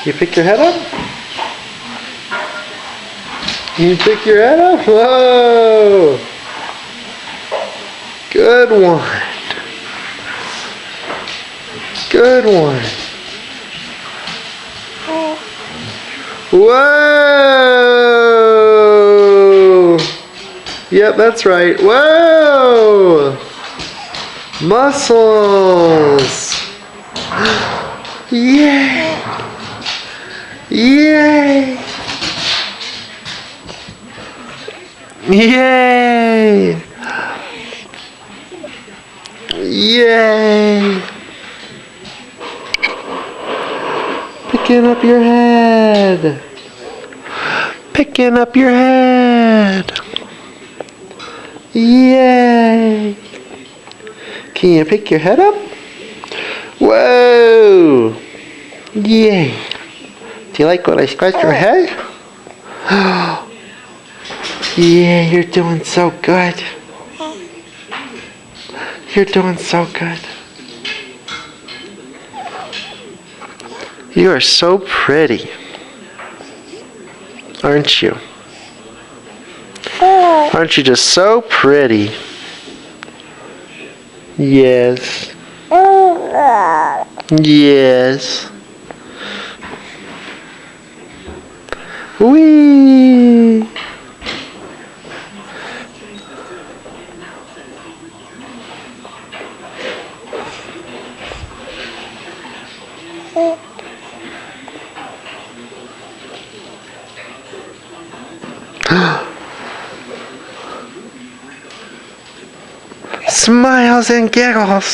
You pick your head up? You pick your head up? Whoa! Good one. Good one. Whoa! Yep, that's right. Whoa! Muscles! Yay! Yay! Yay! Yay! Picking up your head. Picking up your head. Yay! Can you pick your head up? Whoa! Yay! Do you like when I scratch your head? Yeah, you're doing so good. You're doing so good. You are so pretty, aren't you? Aren't you just so pretty? Yes. Yes. Whee! Smiles and giggles.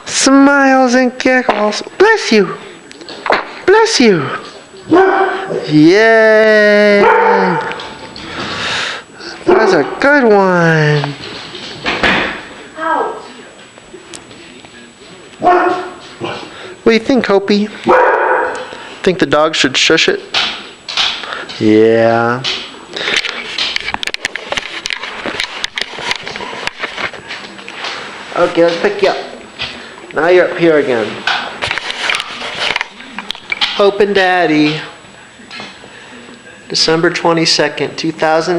Smiles and giggles. Bless you. Bless you. Yay. That was a good one. What do you think, Hopi? Think the dog should shush it? Yeah. Okay, let's pick you up. Now you're up here again. Hope and Daddy. December 22nd, 2000.